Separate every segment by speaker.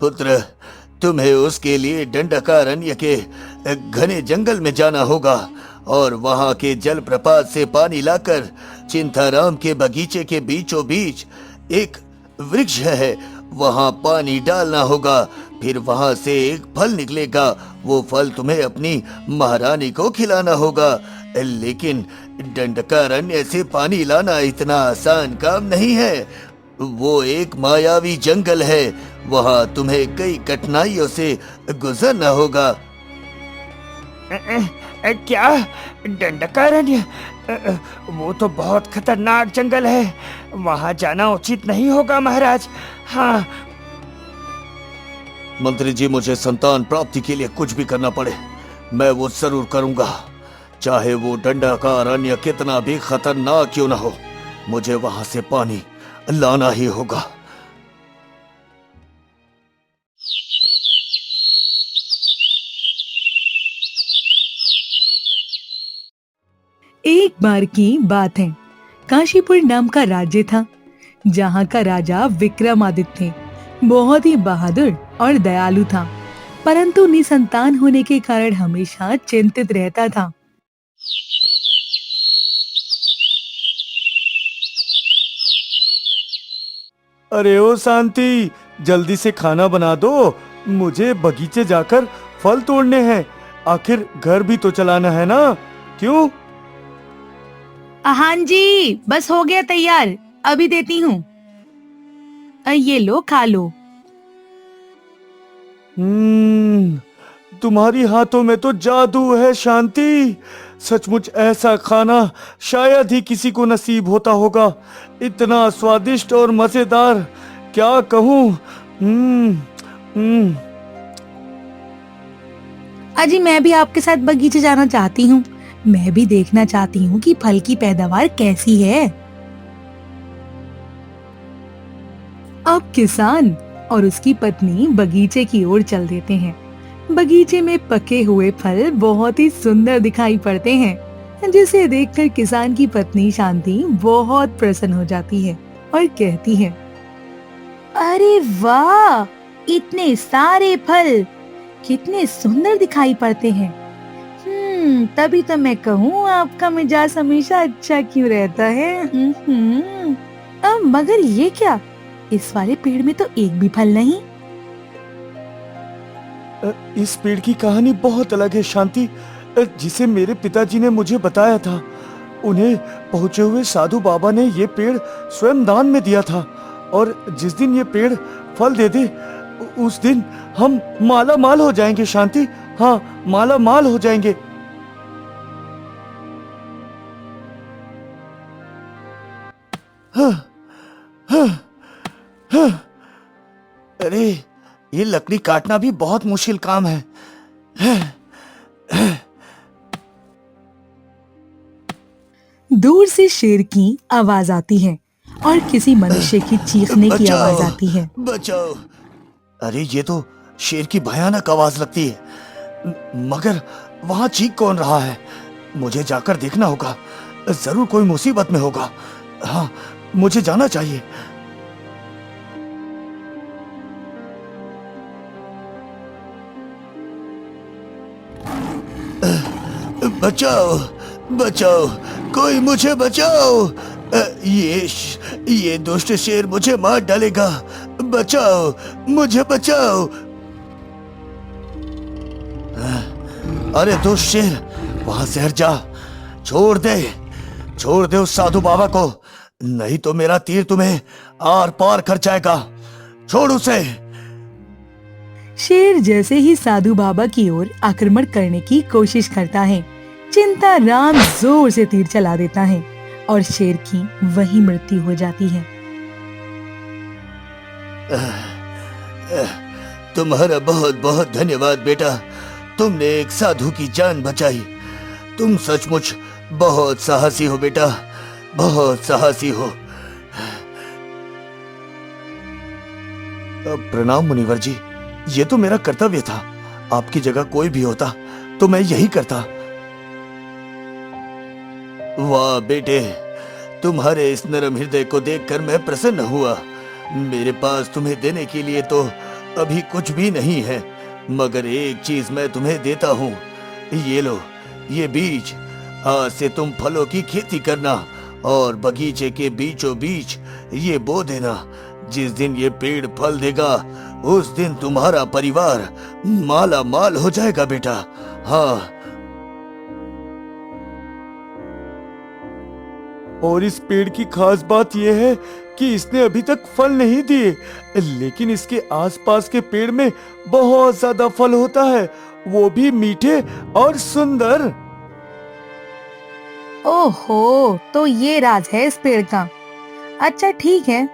Speaker 1: पुत्र, तुम्हें उसके लिए दंडकारण्य के घने जंगल में जाना होगा और वहां के जलप्रपात से पानी लाकर चिंताराम के बगीचे के बीचों बीच एक वृक्ष है, वहां पानी डालना होगा। फिर वहां से एक फल निकलेगा, वो फल तुम्हें अपनी महारानी को खिलाना होगा। लेकिन दंडकारण्य से पानी लाना इतना आसान काम नहीं है। वो एक मायावी जंगल है, वहां तुम्हें कई कठिनाइयों से गुजरना होगा।
Speaker 2: क्या दंडकारण्य? वो तो बहुत खतरनाक जंगल है, वहां जाना उचित नहीं होगा महाराज। हाँ।
Speaker 1: मंत्री जी, मुझे संतान प्राप्ति के लिए कुछ भी करना पड़े मैं वो जरूर करूंगा, चाहे वो दंडकारण्य कितना भी खतरनाक क्यों ना हो। मुझे वहां से पानी लाना ही होगा।
Speaker 3: एक बार की बात है, काशीपुर नाम का राज्य था, जहाँ का राजा विक्रमादित्य थे। बहुत ही बहादुर और दयालु था, परंतु निसंतान होने के कारण हमेशा चिंतित रहता था।
Speaker 2: अरे ओ शांति, जल्दी से खाना बना दो, मुझे बगीचे जाकर फल तोड़ने हैं। आखिर घर भी तो चलाना है ना, क्यों?
Speaker 3: हाँ जी, बस हो गया तैयार, अभी देती हूँ। ये लो, खा लो।
Speaker 2: तुम्हारी हाथों में तो जादू है शांति। सचमुच ऐसा खाना शायद ही किसी को नसीब होता होगा। इतना स्वादिष्ट और मजेदार, क्या कहूँ।
Speaker 3: अजी, मैं भी आपके साथ बगीचे जाना चाहती हूँ। मैं भी देखना चाहती हूँ कि फल की पैदावार कैसी है। अब किसान और उसकी पत्नी बगीचे की ओर चल देते हैं। बगीचे में पके हुए फल बहुत ही सुंदर दिखाई पड़ते हैं, जिसे देखकर किसान की पत्नी शांति बहुत प्रसन्न हो जाती है और कहती है, अरे वाह, इतने सारे फल कितने सुंदर दिखाई पड़ते हैं। तभी तो मैं कहूँ आपका मिजाज हमेशा अच्छा क्यों रहता है। मगर ये क्या, इस वाले पेड़ में तो एक भी फल नहीं।
Speaker 2: इस पेड़ की कहानी बहुत अलग है शांति, जिसे मेरे पिताजी ने मुझे बताया था। उन्हें पहुंचे हुए साधु बाबा ने ये पेड़ स्वयं दान में दिया था, और जिस दिन ये पेड़ फल दे दे उस दिन हम माला माल हो जाएंगे शांति। हाँ, माला माल हो जाएंगे।
Speaker 1: अरे, ये लकड़ी काटना भी बहुत मुश्किल काम है।
Speaker 3: दूर से शेर की आवाज आती है और किसी मनुष्य की चीखने की आवाज आती है।
Speaker 1: बचाओ! अरे, ये तो शेर की भयानक आवाज लगती है, मगर वहां चीख कौन रहा है? मुझे जाकर देखना होगा, जरूर कोई मुसीबत में होगा। हाँ, मुझे जाना चाहिए। बचाओ, बचाओ, कोई मुझे बचाओ। ये दुष्ट शेर मुझे मार डालेगा। बचाओ, मुझे बचाओ। अरे दुष्ट शेर, वहां से हट जा। छोड़ दे उस साधु बाबा को, नहीं तो मेरा तीर तुम्हें आर पार कर जाएगा। छोड़ उसे।
Speaker 3: शेर जैसे ही साधु बाबा की ओर आक्रमण करने की कोशिश करता है, चिंताराम जोर से तीर चला देता है और शेर की वही मृत्यु हो जाती है।
Speaker 1: तुम्हारा बहुत बहुत धन्यवाद बेटा, तुमने एक साधु की जान बचाई। तुम सचमुच बहुत साहसी हो बेटा, बहुत साहसी हो। प्रणाम मुनिवर जी, ये तो मेरा कर्तव्य था। आपकी जगह कोई भी होता तो मैं यही करता। वाह बेटे, तुम्हारे इस नरम हृदय को देखकर मैं प्रसन्न हुआ। मेरे पास तुम्हें देने के लिए तो अभी कुछ भी नहीं है, मगर एक चीज मैं तुम्हें देता हूँ। ये लो, ये बीज। आज से तुम फलों की खेती करना और बगीचे के बीचों बीच ये बो देना। जिस दिन ये पेड़ फल देगा उस दिन तुम्हारा परिवार माला माल हो जाएगा बेटा। हाँ।
Speaker 2: और इस पेड़ की खास बात यह है कि इसने अभी तक फल नहीं दिए, लेकिन इसके आसपास के पेड़ में बहुत ज्यादा फल होता है, वो भी मीठे और सुंदर।
Speaker 3: ओहो, तो ये राज है इस पेड़ का। अच्छा ठीक है,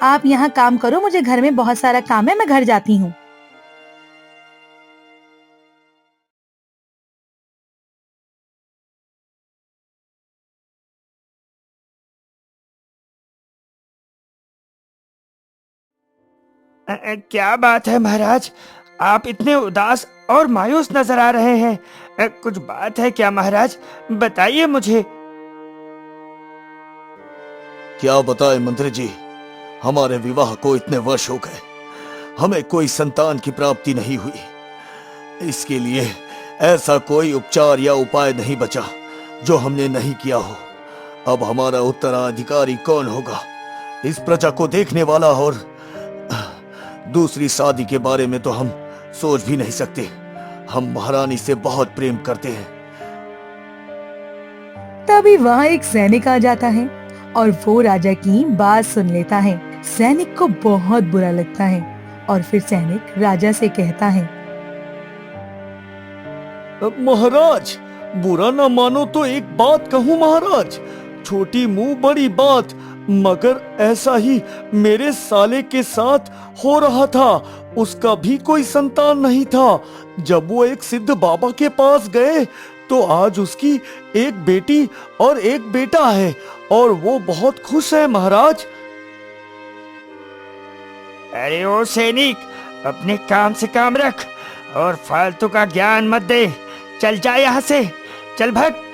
Speaker 3: आप यहाँ काम करो, मुझे घर में बहुत सारा काम है, मैं घर जाती हूँ।
Speaker 2: क्या बात है महाराज, आप इतने उदास और मायूस नजर आ रहे हैं। कुछ बात है क्या महाराज, बताइए मुझे।
Speaker 1: क्या बताएं मंत्री जी, हमारे विवाह को इतने वर्ष हो गए, हमें कोई संतान की प्राप्ति नहीं हुई। इसके लिए ऐसा कोई उपचार या उपाय नहीं बचा जो हमने नहीं किया हो। अब हमारा उत्तराधिकारी कौन होगा, इस प्रजा को देखने वाला? और दूसरी शादी के बारे में तो हम सोच भी नहीं सकते। हम महारानी से बहुत प्रेम करते हैं।
Speaker 3: तभी वहाँ एक सैनिक आ जाता है और वो राजा की बात सुन लेता है। सैनिक को बहुत बुरा लगता है और फिर सैनिक राजा से कहता है,
Speaker 2: महाराज, बुरा ना मानो तो एक बात कहूँ महाराज। छोटी मुंह बड़ी बात, मगर ऐसा ही मेरे साले के साथ हो रहा था। उसका भी कोई संतान नहीं था। जब वो एक सिद्ध बाबा के पास गए तो आज उसकी एक बेटी और एक बेटा है और वो बहुत खुश है महाराज।
Speaker 4: अरे ओ सैनिक, अपने काम से काम रख और फालतू का ज्ञान मत दे। चल जा यहाँ से, चल भाग।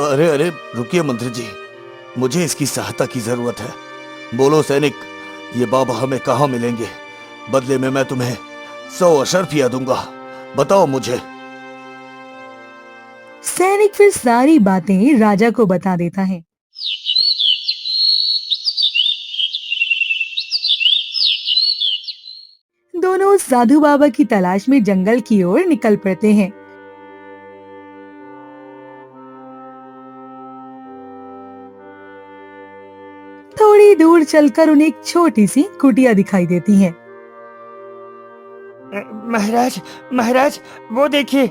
Speaker 1: अरे अरे रुकिए मंत्री जी, मुझे इसकी सहायता की जरूरत है। बोलो सैनिक, ये बाबा हमें कहाँ मिलेंगे? बदले में मैं तुम्हें 100 अशर्फिया दूंगा। बताओ मुझे।
Speaker 3: सैनिक फिर सारी बातें राजा को बता देता है। दोनों साधु बाबा की तलाश में जंगल की ओर निकल पड़ते हैं। थोड़ी दूर चलकर उन्हें एक छोटी सी कुटिया दिखाई देती है।
Speaker 4: महाराज, महाराज, वो देखिए,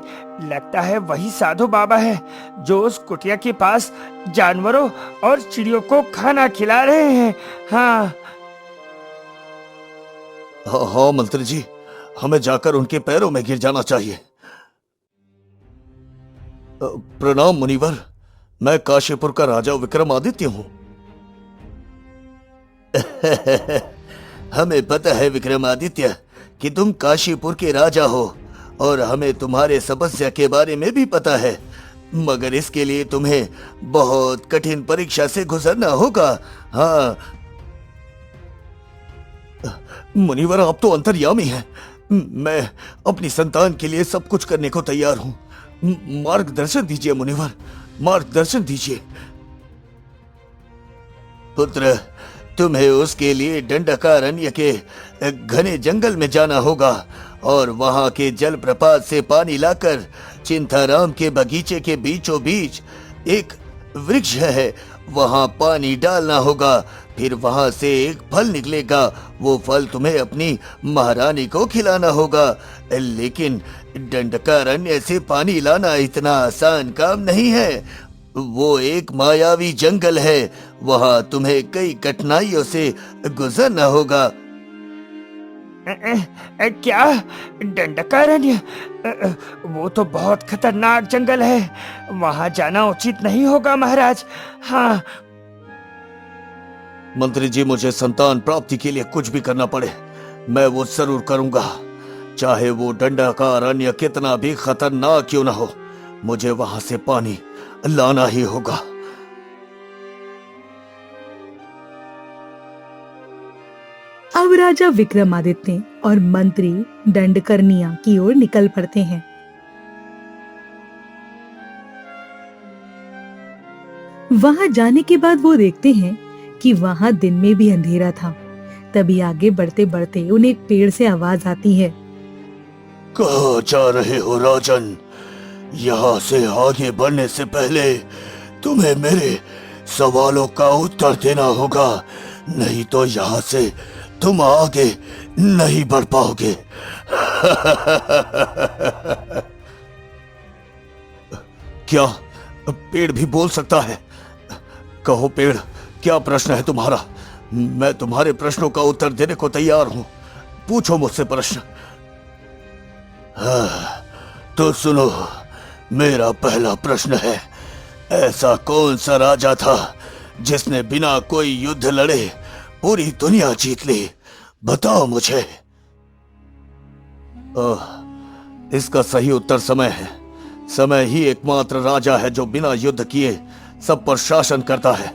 Speaker 4: लगता है वही साधु बाबा है जो उस कुटिया के पास जानवरों और चिड़ियों को खाना खिला रहे हैं। हाँ
Speaker 1: हाँ मंत्री जी, हमें जाकर उनके पैरों में गिर जाना चाहिए। प्रणाम मुनिवर, मैं काशीपुर का राजा विक्रमादित्य हूँ। हमें पता है विक्रमादित्य कि तुम काशीपुर के राजा हो और हमें तुम्हारे समस्या के बारे में भी पता है, मगर इसके लिए तुम्हें बहुत कठिन परीक्षा से गुजरना होगा। हाँ मुनिवर, आप तो अंतर्यामी हैं। मैं अपनी संतान के लिए सब कुछ करने को तैयार हूँ। मार्गदर्शन दीजिए मुनिवर, मार्गदर्शन दीजिए। पुत्र, तुम्हें उसके लिए दंडकारण्य के घने जंगल में जाना होगा और वहां के जल प्रपात से पानी लाकर चिंताराम के बगीचे के बीचों बीच एक वृक्ष है, वहां पानी डालना होगा। फिर वहां से एक फल निकलेगा, वो फल तुम्हें अपनी महारानी को खिलाना होगा। लेकिन दंडकारण्य से पानी लाना इतना आसान काम नहीं है। वो एक मायावी जंगल है, वहां तुम्हें कई कठिनाइयों से गुजरना होगा।
Speaker 4: क्या दंडकारण्य? वो तो बहुत खतरनाक जंगल है, वहां जाना उचित नहीं होगा महाराज। हाँ
Speaker 1: मंत्री जी, मुझे संतान प्राप्ति के लिए कुछ भी करना पड़े मैं वो जरूर करूंगा, चाहे वो दंडकारण्य कितना भी खतरनाक क्यों ना हो। मुझे वहां से पानी लाना ही होगा।
Speaker 3: अब अब राजा विक्रमादित्य और मंत्री दंडकर्णिया की ओर निकल पड़ते हैं। वहां जाने के बाद वो देखते हैं कि वहां दिन में भी अंधेरा था। तभी आगे बढ़ते बढ़ते उन्हें एक पेड़ से आवाज आती है।
Speaker 1: कहाँ जा रहे हो राजन? यहाँ से आगे बढ़ने से पहले तुम्हें मेरे सवालों का उत्तर देना होगा, नहीं तो यहाँ से तुम आगे नहीं बढ़ पाओगे। क्या पेड़ भी बोल सकता है? कहो पेड़, क्या प्रश्न है तुम्हारा? मैं तुम्हारे प्रश्नों का उत्तर देने को तैयार हूं। पूछो मुझसे प्रश्न। तो सुनो, मेरा पहला प्रश्न है, ऐसा कौन सा राजा था जिसने बिना कोई युद्ध लड़े पूरी दुनिया जीत ली? बताओ मुझे। इसका सही उत्तर समय है। समय ही एकमात्र राजा है जो बिना युद्ध किए सब पर शासन करता है।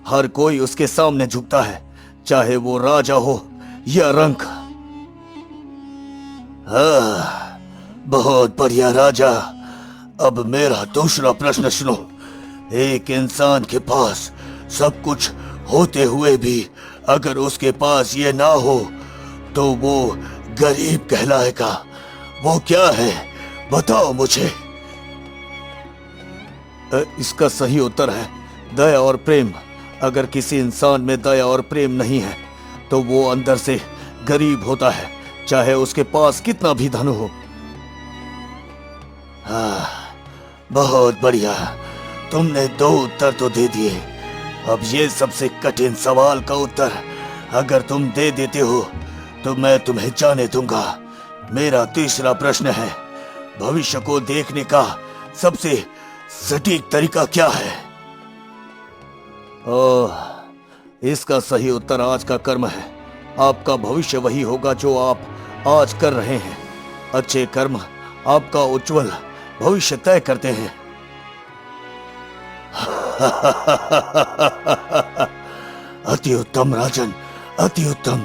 Speaker 1: हर कोई उसके सामने झुकता है, चाहे वो राजा हो या रंक। बहुत बढ़िया राजा। अब मेरा दूसरा प्रश्न सुनो। एक इंसान के पास सब कुछ होते हुए भी अगर उसके पास ये ना हो तो वो गरीब कहलाएगा। वो क्या है? बताओ मुझे। इसका सही उत्तर है दया और प्रेम। अगर किसी इंसान में दया और प्रेम नहीं है तो वो अंदर से गरीब होता है, चाहे उसके पास कितना भी धन हो। बहुत बढ़िया, तुमने 2 उत्तर तो दे दिए। अब ये सबसे कठिन सवाल का उत्तर अगर तुम दे देते हो तो मैं तुम्हें जाने दूंगा। मेरा तीसरा प्रश्न है, भविष्य को देखने का सबसे सटीक तरीका क्या है? इसका सही उत्तर आज का कर्म है। आपका भविष्य वही होगा जो आप आज कर रहे हैं। अच्छे कर्म आपका उज्जवल भविष्य तय करते हैं। अति उत्तम राजन, अति उत्तम।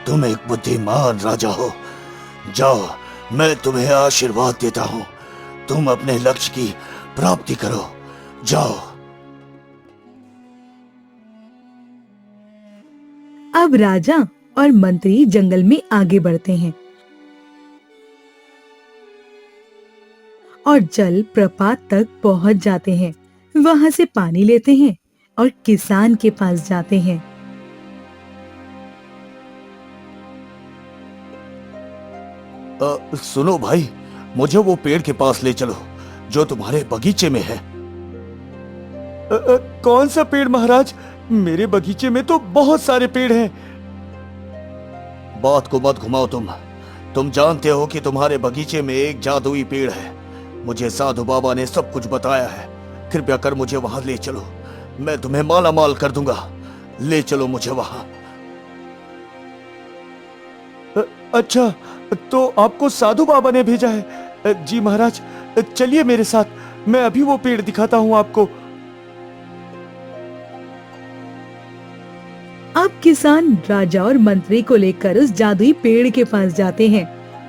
Speaker 1: तुम एक बुद्धिमान राजा हो। जाओ, मैं तुम्हें आशीर्वाद देता हूँ। तुम अपने लक्ष्य की प्राप्ति करो। जाओ।
Speaker 3: अब राजा और मंत्री जंगल में आगे बढ़ते हैं और जल प्रपात तक पहुंच जाते हैं। वहां से पानी लेते हैं और किसान के पास जाते हैं।
Speaker 1: सुनो भाई, मुझे वो पेड़ के पास ले चलो जो तुम्हारे बगीचे में है।
Speaker 2: कौन सा पेड़ महाराज? मेरे बगीचे में तो बहुत सारे पेड़ हैं।
Speaker 1: बात को मत घुमाओ तुम जानते हो कि तुम्हारे बगीचे में एक जादुई पेड़ है। मुझे साधु बाबा ने सब कुछ बताया है। कृपया कर मुझे वहां ले चलो। मैं तुम्हें माला माल कर दूंगा। ले चलो मुझे वहां।
Speaker 2: अच्छा, तो आपको साधु बाबा ने भेजा है? जी महाराज, चलिए मेरे साथ, मैं अभी वो पेड़ दिखाता हूँ आपको।
Speaker 3: अब किसान राजा और मंत्री को लेकर उस जादुई पेड़ के पास जाते हैं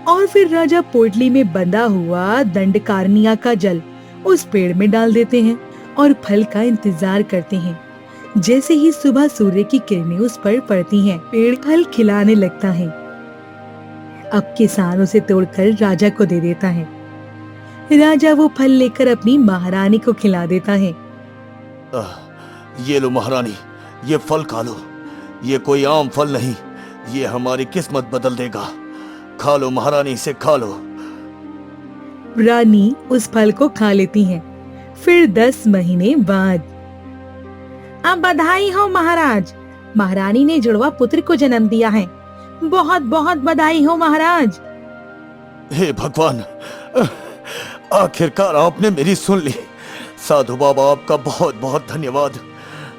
Speaker 3: और फिर राजा पोटली में बंधा हुआ दंडकारनिया का जल उस पेड़ में डाल देते हैं और फल का इंतजार करते हैं। जैसे ही सुबह सूर्य की किरणें उस पर पड़ती हैं, पेड़ फल खिलाने लगता है। अब किसान उसे तोड़कर राजा को दे देता है। राजा वो फल लेकर अपनी महारानी को खिला देता है।
Speaker 1: ये लो महारानी, ये फल खा लो। ये कोई आम फल नहीं, ये हमारी किस्मत बदल देगा। खा लो महारानी, इसे खा लो।
Speaker 3: रानी उस फल को खा लेती हैं। फिर 10 महीने बाद, अब बधाई हो महाराज, महारानी ने जुड़वा पुत्र को जन्म दिया है। बहुत बहुत बधाई हो महाराज।
Speaker 1: हे भगवान, आखिरकार आपने मेरी सुन ली। साधु बाबा, आपका बहुत बहुत धन्यवाद।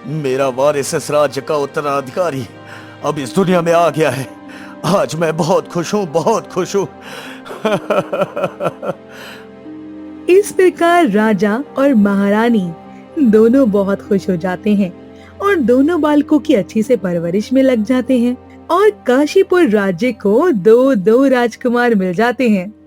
Speaker 1: मेरा वारिस इस राज्य का उत्तराधिकारी अब इस दुनिया में आ गया है। आज मैं बहुत खुश हूँ, बहुत खुश हूँ।
Speaker 3: इस प्रकार राजा और महारानी दोनों बहुत खुश हो जाते हैं और दोनों बालकों की अच्छी से परवरिश में लग जाते हैं और काशीपुर राज्य को दो दो राजकुमार मिल जाते हैं।